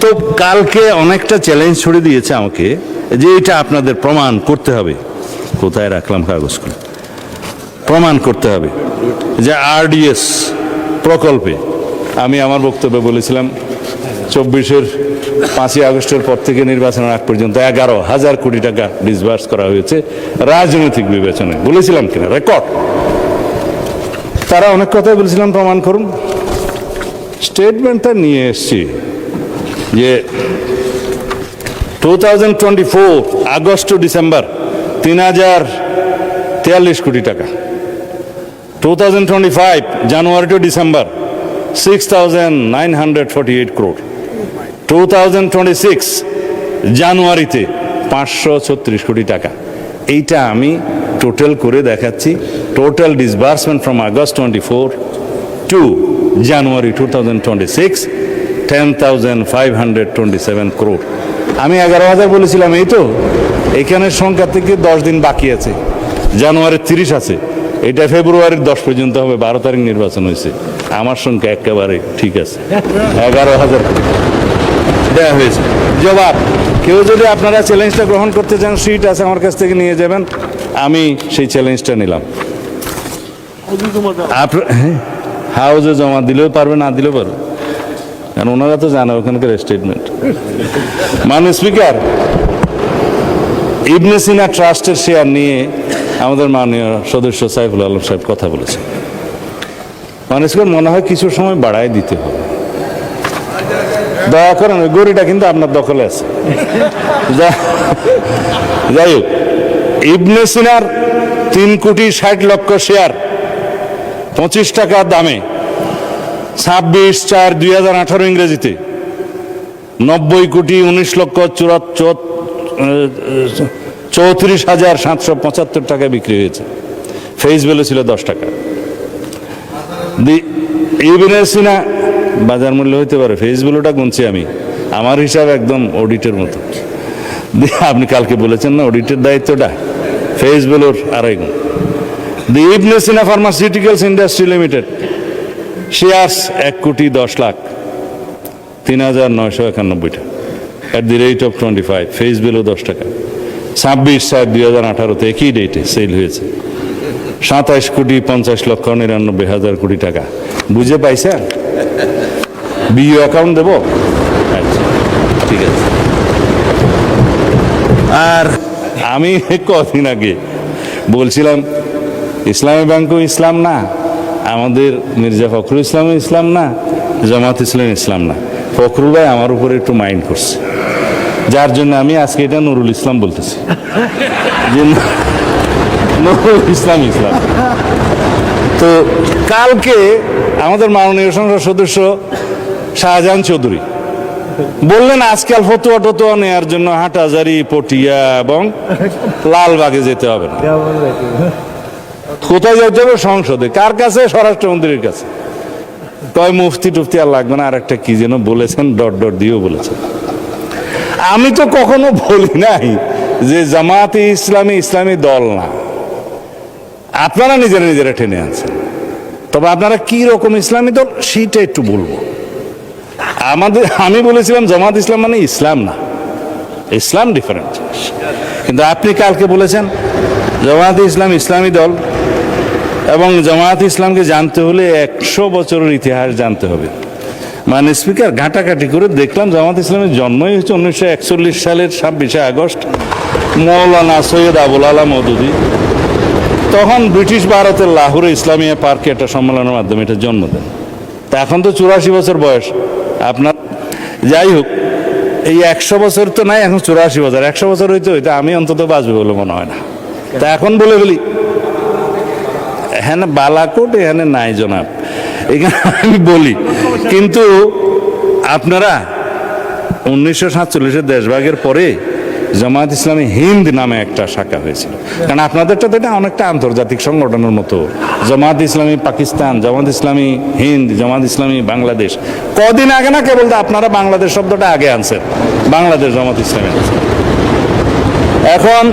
তো কালকে অনেকটা চ্যালেঞ্জ ছড়ে দিয়েছে আমাকে যে এটা আপনাদের প্রমাণ করতে হবে। কোথায় রাখলাম কাগজগুলো? প্রমাণ করতে হবে যে আরডিএস প্রকল্পে আমি আমার বক্তব্যে বলেছিলাম 24-এর 5ই আগস্টের পর থেকে নির্বাচনের আগ পর্যন্ত 11,000 কোটি টাকা ডিসবার্স করা হয়েছে রাজনৈতিক বিবেচনায়। বলেছিলাম কিনা রেকর্ড? তারা অনেক কথাই বলেছিলাম প্রমাণ করুন। স্টেটমেন্টটা নিয়ে এসছি যে 2024 আগস্ট টু ডিসেম্বর 3,043 কোটি টাকা, 2025 জানুয়ারি টু ডিসেম্বর 6,948 crore, 2026 জানুয়ারিতে 536 কোটি টাকা। এইটা আমি টোটাল করে দেখাচ্ছি। Total disbursement from August 24 to January 2026 10,527 crore। আমি 11,000 বলেছিলাম, এই তো এখানের সংখ্যা থেকে 10 দিন বাকি আছে। জানুয়ারির 30 আছে, এটা ফেব্রুয়ারির 10 পর্যন্ত হবে। 12 তারিখ নির্বাচন হয়েছে। আমার সংখ্যা একেবারে ঠিক আছে, 11,000 দেওয়া হয়েছে। জবাব, কেউ যদি আপনারা চ্যালেঞ্জটা গ্রহণ করতে চান, সিট আছে আমার কাছ থেকে নিয়ে যাবেন। আমি সেই চ্যালেঞ্জটা নিলাম। হাউজে জমা দিলেও পারবে, না দিলেও পারবে, কারণ ওনারা তো জানে ওখানকার স্টেটমেন্ট। মাননীয় স্পিকার, ইবনে সিনা ট্রাস্টের শেয়ার নিয়ে আমাদের মাননীয় সদস্য সাইফুল আলম সাহেব কথা বলেছেন। মাননীয় স্পিকার, মনে হয় কিছু সময় বাড়ায় দিতে হবে। দয়া করেন, ওই গড়িটা কিন্তু আপনার দখলে আছে। যাই হোক, ইবনে সিনার 3,60,00,000 শেয়ার 25 টাকা দামে 26/4/2018 ইংরেজিতে 90,34,775 টাকা বিক্রি হয়েছে। ফেস ভ্যালু ছিল 10 টাকা। ইবনে সিনা বাজার মূল্য হইতে পারে, ফেস ভ্যালুটা গুনছি আমি, আমার হিসাব একদম অডিটের মতো। আপনি কালকে বলেছেন না অডিটের দায়িত্বটা, ফেস ভ্যালুর 2.5 গুণ। The Ibn Sina pharmaceuticals industry limited shares 1,10,00,000, 3,991 at the rate of 25, face value 10 টাকা। 26/4/2018 একই ডেটে সেল হয়েছে 27,50,99,000 কোটি টাকা। বুঝে পাইছেন? বিইউ অ্যাকাউন্ট দেব? আচ্ছা, ঠিক আছে। আর আমি কদিন আগে বলছিলাম ইসলামী ব্যাংকও ইসলাম না, আমাদের মির্জা ফখরুল ইসলামও ইসলাম না, জামাত ইসলাম ইসলাম না। ফখরুল ভাই আমার উপরে একটু মাইন্ড করছে, যার জন্য আমি আজকে এটা নুরুল ইসলাম বলতেছি, যে নুরুল ইসলাম ইসলাম। তো কালকে আমাদের মাননীয় সংসদ সদস্য শাহজাহান চৌধুরী বললেন আজকাল ফতুয়া টতুয়া নেওয়ার জন্য হাটহাজারী, পটিয়া এবং লালবাগে যেতে হবে না। কোথায় যেতে হবে? সংসদে। কার কাছে? স্বরাষ্ট্রমন্ত্রীর কাছে। কয় মুফতি টুফতি আর লাগবে না, আর একটা কি যেন বলেছেন, ডট ডট দিয়েও বলেছেন। আমি তো কখনো বলি নাই যে জামাতে ইসলামী ইসলামী দল না, আপনারা নিজেরা নিজেরা টেনে আনছেন। তবে আপনারা কি রকম ইসলামী দল সেইটা একটু বলবো। আমি বলেছিলাম জামাত ইসলাম মানে ইসলাম না, ইসলাম ডিফারেন্ট। কিন্তু আপনি কালকে বলেছেন জামাত ইসলাম ইসলামী দল, এবং জামাত ইসলামকে জানতে হলে 100 বছরের ইতিহাস জানতে হবে। মানে স্পিকার, ঘাটাঘাটি করে দেখলাম জামাত ইসলামের জন্মই হচ্ছে 1941 সালের 26শে আগস্ট। মৌলানা সৈয়দ আবুল আলা মওদুদী তখন ব্রিটিশ ভারতের লাহোরে ইসলামিয়া পার্কে একটা সম্মেলনের মাধ্যমে এটা জন্ম দেন। তা এখন তো 84 বছর বয়স আপনার। যাই হোক, এই 100 বছর তো নাই, এখন 84 বছর। 100 বছর হইতে হইতে আমি অন্তত বাঁচবে বলে মনে হয় না। তা এখন বলে ফেলি, হ্যাঁ বালাকোট এখানে নাই জনাব, এখানে আমি বলি। কিন্তু আপনারা 1947 দেশভাগের পরে জামাত ইসলামী হিন্দ নামে একটা শাখা হয়েছিল, কারণ আপনাদেরটা তো এটা অনেকটা আন্তর্জাতিক সংগঠনের মতো। জামাত ইসলামী পাকিস্তান, জামাত ইসলামী হিন্দ, জামাত ইসলামী বাংলাদেশ। কদিন আগে না কেবল আপনারা বাংলাদেশ শব্দটা আগে আনছেন, বাংলাদেশ জামাত ইসলামী আনছেন। এখন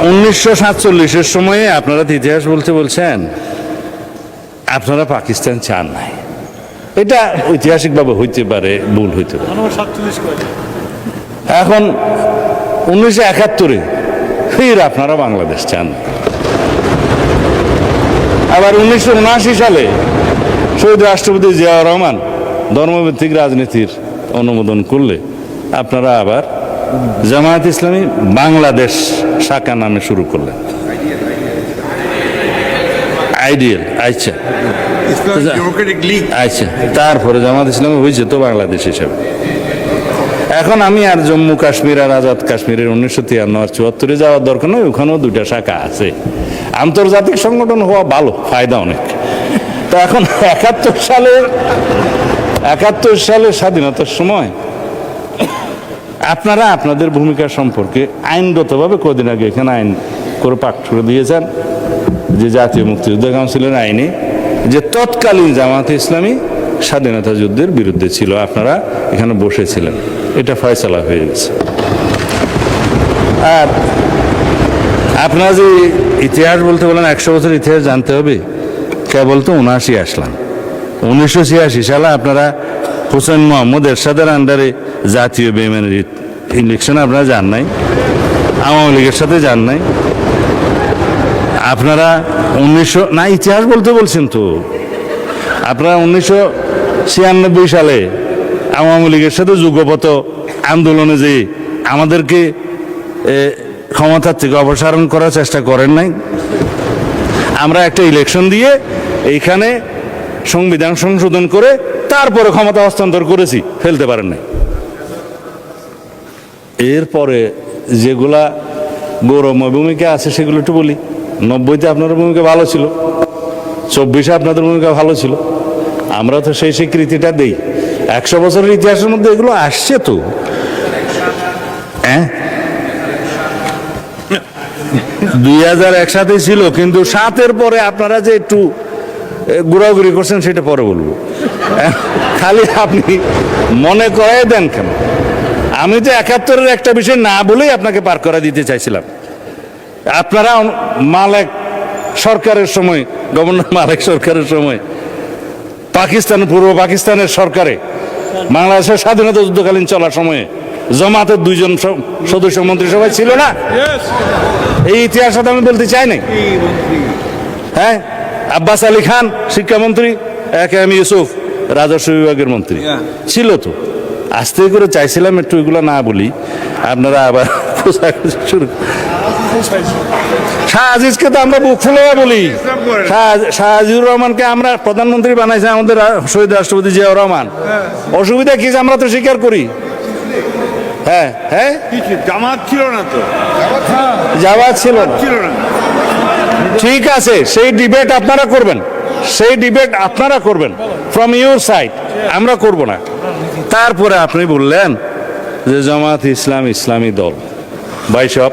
1947-এর সময়ে আপনারা ইতিহাস বলছেন আপনারা পাকিস্তান চান নাই। এটা ঐতিহাসিকভাবে হইতে পারে, ভুল হইতে পারে। এখন 1971-এ ফির আপনারা বাংলাদেশ চান। আবার 1979 সালে শহীদ রাষ্ট্রপতি জিয়াউর রহমান ধর্মভিত্তিক রাজনীতির অনুমোদন করলে আপনারা আবার জামায়াত ইসলামী বাংলাদেশ শাখা নামে শুরু করলেন। আইডিয়াল, আচ্ছা আচ্ছা, তারপরে জামায়াত ইসলামী হয়েছে তো বাংলাদেশ হিসাবে। এখন আমি আর জম্মু কাশ্মীর আর আজাদ কাশ্মীরের 1953 আর 74-এ যাওয়ার দরকার নয়, ওখানেও দুইটা শাখা আছে। আন্তর্জাতিক সংগঠন হওয়া ভালো, ফায়দা অনেক। তো এখন 71 সালের স্বাধীনতার সময় আপনারা আপনাদের ভূমিকা সম্পর্কে আইনগতভাবে কদিন আগে এখানে আইন করে পাঠ করে দিয়েছেন যে জাতীয় মুক্তিযুদ্ধ কাউন্সিলের আইনে যে তৎকালীন জামায়াতে ইসলামী স্বাধীনতা যুদ্ধের বিরুদ্ধে ছিল, আপনারা এখানে বসেছিলেন, এটা ফয়সালা হয়ে গেছে। আর আপনারা যে ইতিহাস বলতে বলেন 100 বছর ইতিহাস জানতে হবে, কেবল তো 79 আসলাম। 1986 সালে আপনারা হোসেন মোহাম্মদ এরশাদের আন্ডারে জাতীয় বেইমানির ইলেকশনে আপনারা যান নাই, আওয়ামী লীগের সাথে যান নাই। আপনারা 1900 না, ইতিহাস বলতে বলছেন তো, আপনারা 1996 সালে আওয়ামী লীগের সাথে যুগপত আন্দোলনে যে আমাদেরকে ক্ষমতার থেকে অপসারণ করার চেষ্টা করেন নাই। আমরা একটা ইলেকশন দিয়ে এইখানে সংবিধান সংশোধন করে তারপরে ক্ষমতা হস্তান্তর করেছি, ফেলতে পারেন নাই। এরপরে যেগুলা গৌরবময় ভূমিকা আছে সেগুলো একটু বলি। 90-তে আপনাদের ভূমিকা ভালো ছিল, 24-এ আপনাদের ভূমিকা ভালো ছিল, আমরা তো সেই স্বীকৃতিটা দেই। 100 বছরের ইতিহাসের মধ্যে এগুলো আসছে তো। হ্যাঁ, 2001 সাথে ছিল, কিন্তু 7-এর পরে আপনারা যে একটু ঘোরাঘুরি করছেন সেটা পরে বলবো। খালি আপনি মনে করাই দেন কেন? আমি তো 71-এর একটা বিষয় না বলেই আপনাকে পার করা দিতে চাইছিলাম। আপনারা মালেক সরকারের সময়, গভর্নর মালেক সরকারের সময় পাকিস্তান, পূর্ব পাকিস্তানের সরকারে বাংলাদেশের স্বাধীনতা যুদ্ধকালীন চলার সময়ে জামাতের 2 জন সদস্য মন্ত্রিসভায় ছিল না? এই ইতিহাসটা আমি বলতে চাই নাই। হ্যাঁ, আব্বাস আলী খান শিক্ষামন্ত্রী, এম ইউসুফ রাজস্ব বিভাগের মন্ত্রী ছিল তো। আস্তে করে চাইছিলাম একটু এগুলো না বলি, আপনারা আবার শুরু। শাহ আজিজকে তো আমরা বুক ফুলে বলি, শাহ আজিজুর রহমানকে আমরা প্রধানমন্ত্রী বানাইছে আমাদের শহীদ রাষ্ট্রপতি জিয়াউর রহমান। অসুবিধা কি আমরা তো স্বীকার করি। হ্যাঁ হ্যাঁ, জামাত ছিল না তো, জামাত ছিল না। ঠিক আছে, সেই ডিবেট আপনারা করবেন, সেই ডিবেট আপনারা করবেন ফ্রম ইউর সাইড, আমরা করব না। তারপরে আপনি বললেন যে জামাত ইসলাম ইসলামী দল। ভাই সব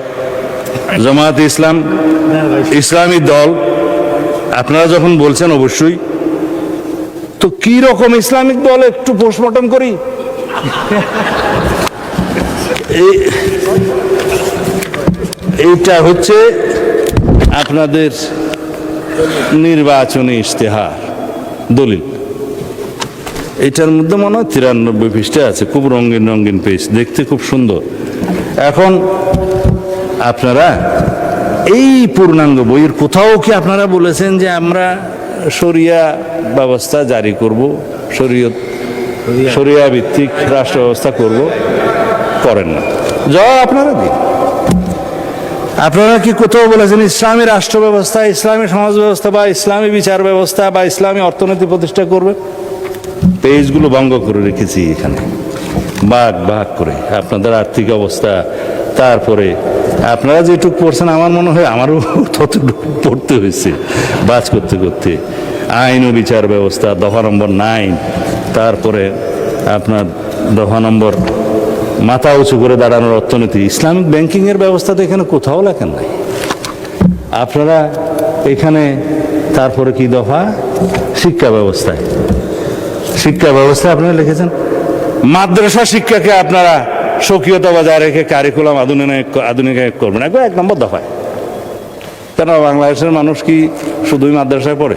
জামাত ইসলাম ইসলামী দল আপনারা যখন বলছেন, অবশ্যই তো কি রকম ইসলামিক দল একটু পোস্টমর্টম করি। এইটা হচ্ছে আপনাদের নির্বাচনী ইশতেহার দলিল। এটার মধ্যে মনে হয় 93 পৃষ্ঠা আছে, খুব রঙিন রঙিন পেজ, দেখতে খুব সুন্দর। এখন আপনারা এই পূর্ণাঙ্গ বইয়ের কোথাও কি আপনারা বলেছেন যে আমরা শরিয়া ব্যবস্থা জারি করব, শরিয়া ভিত্তিক রাষ্ট্র ব্যবস্থা করব? করেন না। জবাব আপনারা দিন। আপনারা কি কোথাও বলেছেন ইসলামী রাষ্ট্র ব্যবস্থা, ইসলামী সমাজ ব্যবস্থা বা ইসলামী বিচার ব্যবস্থা বা ইসলামী অর্থনীতি প্রতিষ্ঠা করবে? পেজগুলো ভঙ্গ করে রেখেছি এখানে, ভাগ ভাগ করে আপনাদের আর্থিক অবস্থা। তারপরে আপনারা যেটুকু পড়ছেন, আমার মনে হয় আমারও ততটুকু পড়তে হয়েছে বাজ করতে করতে। আইন ও বিচার ব্যবস্থা দফা নম্বর 9, তারপরে আপনার দফা নম্বর মাথা উঁচু করে দাঁড়ানোর অর্থনীতি, ইসলামিক ব্যাংকিংয়ের ব্যবস্থা তো এখানে কোথাও লেখেন নাই আপনারা এখানে। তারপরে কি দফা? শিক্ষা ব্যবস্থায়, শিক্ষা ব্যবস্থা আপনারা লিখেছেন মাদ্রাসা শিক্ষাকে আপনারা স্বকীয়তা বজায় রেখে কারিকুলাম আধুনিকায়ন করবেন, একবার 1 নম্বর দফায়। কেন বাংলাদেশের মানুষ কি শুধুই মাদ্রাসায় পড়ে?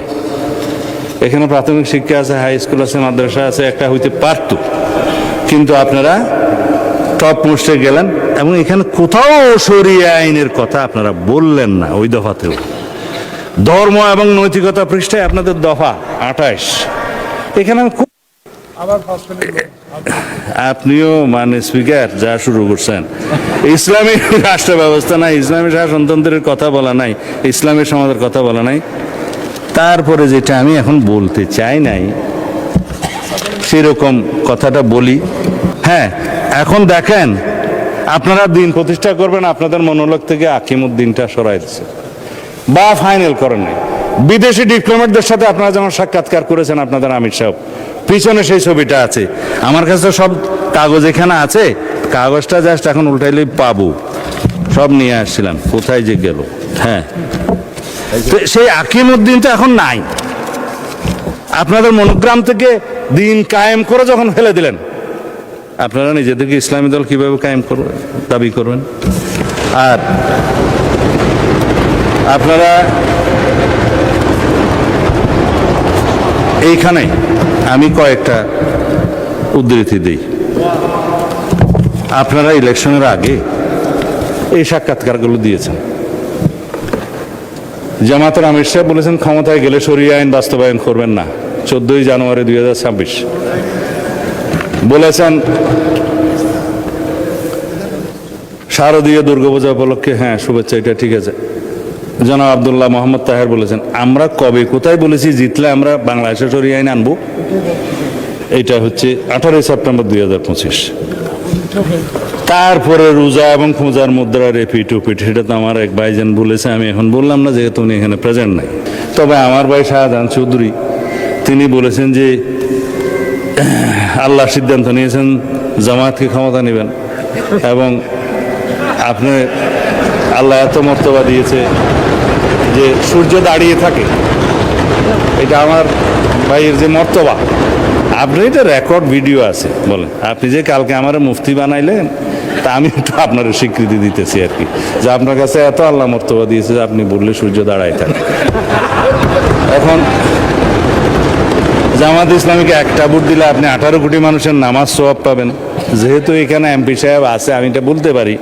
এখানে প্রাথমিক শিক্ষা আছে, হাই স্কুল আছে, মাদ্রাসা আছে, একটা হইতে পারত। কিন্তু আপনারা টপ মোস্টে গেলেন এবং এখানে কোথাও শরিয়া আইনের কথা আপনারা বললেন না। ওই দফাতেও ধর্ম এবং নৈতিকতা পৃষ্ঠায় আপনাদের দফা 28, এখানে আমি আপনিও মানে স্পিকার যা শুরু করছেন, ইসলামী রাষ্ট্র ব্যবস্থা নাই, ইসলামী শাসনতন্ত্রের কথা বলা নাই, ইসলামী সমাজের কথা বলা নাই। তারপরে যেটা আমি এখন বলতে চাই নাই সেরকম কথাটা বলি। হ্যাঁ, এখন দেখেন আপনারা দিন প্রতিষ্ঠা করবেন, আপনাদের মনোলগ থেকে আকিমুদ্দিনটা সরাই দিচ্ছে বা ফাইনাল করেন নাই। বিদেশি ডিপ্লোম্যাটদের সাথে আপনারা যেমন সাক্ষাৎকার করেছেন আপনাদের আমির সাহেব, পিছনে সেই ছবিটা আছে। আমার কাছে সব কাগজ এখানে আছে, কাগজটা জাস্ট এখন উল্টাইলেই পাবো। সব নিয়ে আসছিলাম, কোথায় যে গেল। হ্যাঁ, তো সেই আকিমুদ্দিন তো এখন নাই। আপনাদের মনোগ্রাম থেকে দিন কায়েম করে যখন ফেলে দিলেন, আপনারা নিজেদেরকে ইসলামী দল কিভাবে কায়েম করবেন, দাবি করবেন? আর আপনারা এইখানে আমি কয়েকটা উদ্ধৃতি দিই। আপনারা ইলেকশনের আগে এই সাক্ষাৎকারগুলো দিয়েছেন। জামাতের আমির সাহেব বলেছেন ক্ষমতায় গেলে শরিয়া আইন বাস্তবায়ন করবেন না, 14 জানুয়ারি 2026। বলেছেন শারদীয় দুর্গাপূজা উপলক্ষে, হ্যাঁ শুভেচ্ছা, এটা ঠিক আছে। জনাব আব্দুল্লাহ মোহাম্মদ তাহের বলেছেন আমরা কবে কোথায় বলেছি জিতলে আমরা বাংলাদেশে শরিয়া আইন আনবো? এটা হচ্ছে 18 সেপ্টেম্বর 2025। তারপরে রোজা এবং খোঁজার মুদ্রা রেপিট উপিট, সেটা তো আমার এক ভাইজান বলেছে, আমি এখন বললাম না যেহেতু উনি এখানে প্রেজেন্ট নাই। তবে আমার ভাই শাহজাহান চৌধুরী তিনি বলেছেন যে আল্লাহ সিদ্ধান্ত নিয়েছেন জামাতকে ক্ষমতা নেবেন এবং আপনি আল্লাহ এত মর্তবা দিয়েছে যে সূর্য দাঁড়িয়ে থাকে। এটা আমার ভাইয়ের যে মর্তবা, আপনি এটা রেকর্ড ভিডিও আছে। বলেন আপনি যে কালকে আমার মুফতি বানাইলেন, তা আমি একটু আপনার স্বীকৃতি দিতেছি আর কি, যে আপনার কাছে এত আল্লাহ মর্তবা দিয়েছে যে আপনি বললে সূর্য দাঁড়ায় থাকে। এখন জামাত ইসলামীকে একটা ভোট দিলে আপনি 18 কোটি মানুষের নামাজ সওয়াব পাবেন। যেহেতু এখানে এমপি সাহেব আছে, আমি এটা বলতে পারি,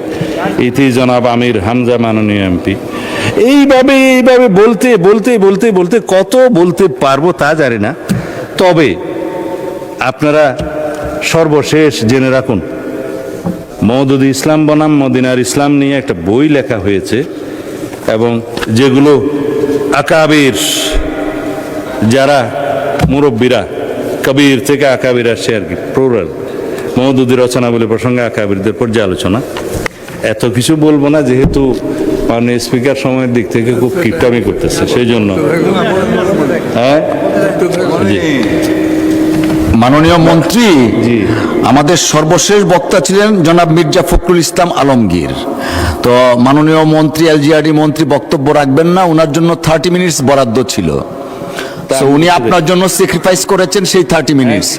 ইতি জনাব আমির হামজা মাননীয় এমপি। এইভাবে বলতে বলতে বলতে বলতে কত বলতে পারবো তা জানি না। তবে আপনারা সর্বশেষ জেনে রাখুন, মওদুদি ইসলাম বনাম মদিনার ইসলাম নিয়ে একটা বই লেখা হয়েছে এবং যেগুলো আকাবির যারা মুরব্বীরা, কবির থেকে আকাবির আসছে আর কি, প্লুরাল, মওদুদি রচনাবলী প্রসঙ্গে আকাবিরদের পর্যালোচনা। এত কিছু বলবো না যেহেতু মাননীয় স্পিকার সময়ের দিক থেকে খুব কিপটামি করতেছে, সেই জন্য। হ্যাঁ জি। মাননীয় মন্ত্রী, জি। আমাদের সর্বশেষ বক্তা ছিলেন জনাব মির্জা ফখরুল ইসলাম আলমগীর। তো মাননীয় মন্ত্রী, এলজিআরডি মন্ত্রী বক্তব্য রাখবেন না, ওনার জন্য 30 মিনিটস বরাদ্দ ছিল। তো উনি আপনার জন্য স্যাক্রিফাইস করেছেন সেই 30 মিনিটস।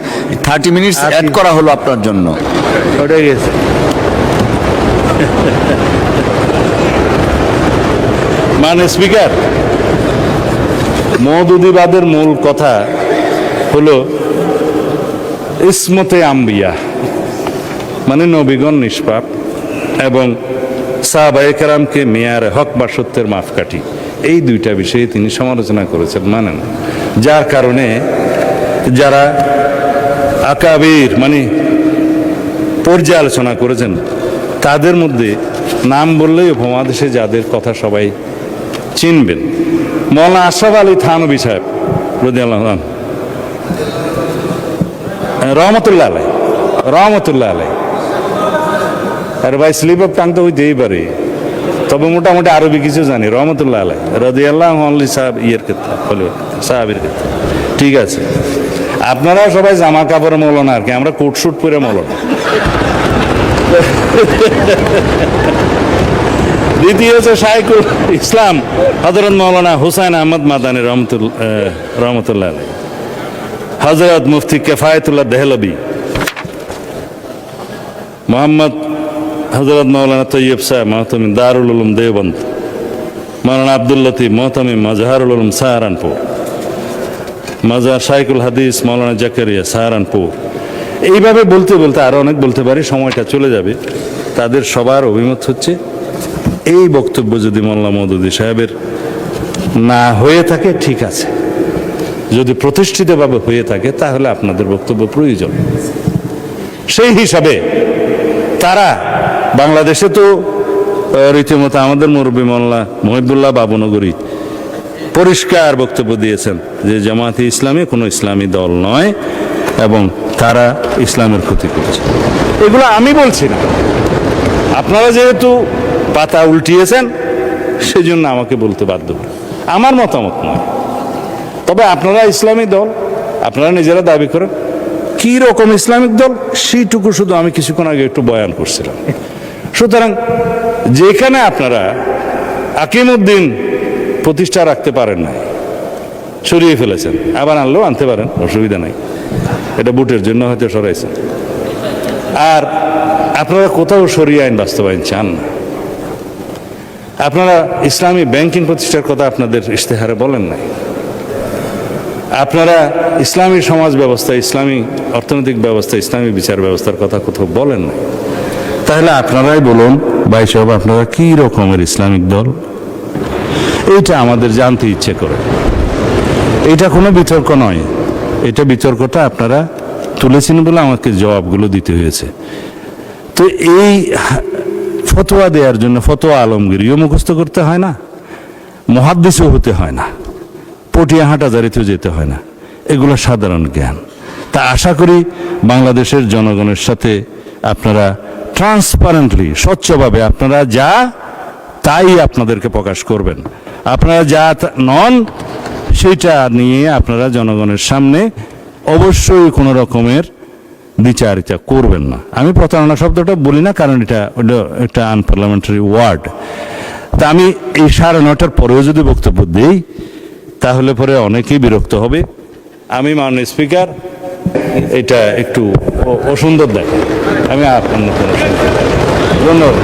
30 মিনিটস অ্যাড করা হলো আপনার জন্য। ওটা গেছে। মানে স্পিকার, মওদুদিবাদের মূল কথা হলো ইসমতে আম্বিয়া, মানে নবীগণ নিষ্পাপ এবং সাহাবায়ে কেরামকে মেয়ারে হক বা সত্যের মাপকাঠি, এই দুইটা বিষয়ে তিনি সমালোচনা করেছেন, মানেন। যার কারণে যারা আকাবির মানে পর্যালোচনা করেছেন তাদের মধ্যে নাম বললেই উপমহাদেশে যাদের কথা সবাই চিনবেন, মৌলানা আশরাফ আলী থানভী সাহেব রাদিয়াল্লাহু আনহু, রহমতুল্লাহ আলাই, রহমতুল্লাহ আলাই। আর ভাই স্লিপ অফ টাং তো হইতেই পারে, তবে মোটামুটি আরবি কিছু জানি। রহমতুল্লাহ আলাই রাদিয়াল্লাহু আনহু সাহাব ইয়ের ক্ষেত্রে, সাহাবীর ক্ষেত্রে ঠিক আছে। আপনারা সবাই জামা কাপড়ে মৌলানা আর কি, আমরা কোট শুট পরে মৌলানা। দ্বিতীয় হচ্ছে শাইখুল ইসলাম হযরত মৌলানা হুসাইন আহমদ মাদানী রহমতুল্লাহ আলাই, হযরত মুফতি কিফায়াতুল্লাহ দেহলভী, মোহাম্মদ হযরত মৌলানা তৈয়ব সাহেব মহতমিম দারুল উলুম দেওবন্দ, মৌলানা আব্দুল লতিফ মহতমিম মাজহারুল উলুম সাহারানপুর, মাজার শাইখুল হাদিস মৌলানা জাকারিয়া সাহারানপুর, এইভাবে বলতে বলতে আরো অনেক বলতে পারি, সময়টা চলে যাবে। তাদের সবার অভিমত হচ্ছে এই বক্তব্য যদি মোল্লা মওদুদী সাহেবের না হয়ে থাকে ঠিক আছে, যদি প্রতিষ্ঠিতভাবে হয়ে থাকে তাহলে আপনাদের বক্তব্য প্রয়োজন। সেই হিসাবে তারা বাংলাদেশে তো রীতিমতো আমাদের মুরব্বী মোল্লা মহিবুল্লাহ বাবুনগরী পরিষ্কার বক্তব্য দিয়েছেন যে জামায়াতে ইসলামী কোনো ইসলামী দল নয় এবং তারা ইসলামের ক্ষতি করছে। এগুলো আমি বলছি না, আপনারা যেহেতু পাতা উল্টিয়েছেন সেজন্য আমাকে বলতে বাধ্য করেন। আমার মতামত নয়, তবে আপনারা ইসলামী দল, আপনারা নিজেরা দাবি করেন। কি রকম ইসলামিক দল সেইটুকু শুধু আমি কিছুক্ষণ আগে একটু বয়ান করছিলাম। সুতরাং যেখানে আপনারা আকিমউদ্দিন প্রতিষ্ঠা রাখতে পারেন না, সরিয়ে ফেলেছেন, আবার আনলেও আনতে পারেন, অসুবিধা নাই, এটা বুটের জন্য হয়তো সরাইছেন। আর আপনারা কোথাও সরিয়ে আইন বাস্তবায়ন চান না। আপনারা ইসলামী ব্যাংকিং প্রতিষ্ঠার কথা আপনাদের ইশতেহারে বলেন নাই। আপনারা ইসলামী সমাজ ব্যবস্থা, ইসলামী অর্থনৈতিক ব্যবস্থা, ইসলামী বিচার ব্যবস্থার কথা কোথাও বলেন নাই। তাহলে আপনারাই বলুন ভাই সাহেব, আপনারা কি রকমের ইসলামিক দল? এইটা আমাদের জানতে ইচ্ছে করে। এটা কোনো বিতর্ক নয়, এটা বিতর্কটা আপনারা তুলেছেন বলে আমাকে জবাবগুলো দিতে হয়েছে। তো এই ফতোয়া দেওয়ার জন্য ফতোয়া আলমগীরিও মুখস্থ করতে হয় না, মুহাদ্দিসও হতে হয় না, পটিয়া হাটাজারিতেও যেতে হয় না, এগুলো সাধারণ জ্ঞান। তা আশা করি বাংলাদেশের জনগণের সাথে আপনারা ট্রান্সপারেন্টলি, স্বচ্ছভাবে আপনারা যা তাই আপনাদেরকে প্রকাশ করবেন। আপনারা যা নন সেইটা নিয়ে আপনারা জনগণের সামনে অবশ্যই কোনো রকমের দ্বিচারিতা করবেন না। আমি প্রতারণা শব্দটা বলি না, কারণ এটা একটা আনপার্লামেন্টারি ওয়ার্ড। তা আমি এই 9:30 পরেও যদি বক্তব্য দিই তাহলে পরে অনেকেই বিরক্ত হবে। আমি মাননীয় স্পিকার, এটা একটু অসুন্দর দেখে, আমি আপনার ধন্যবাদ।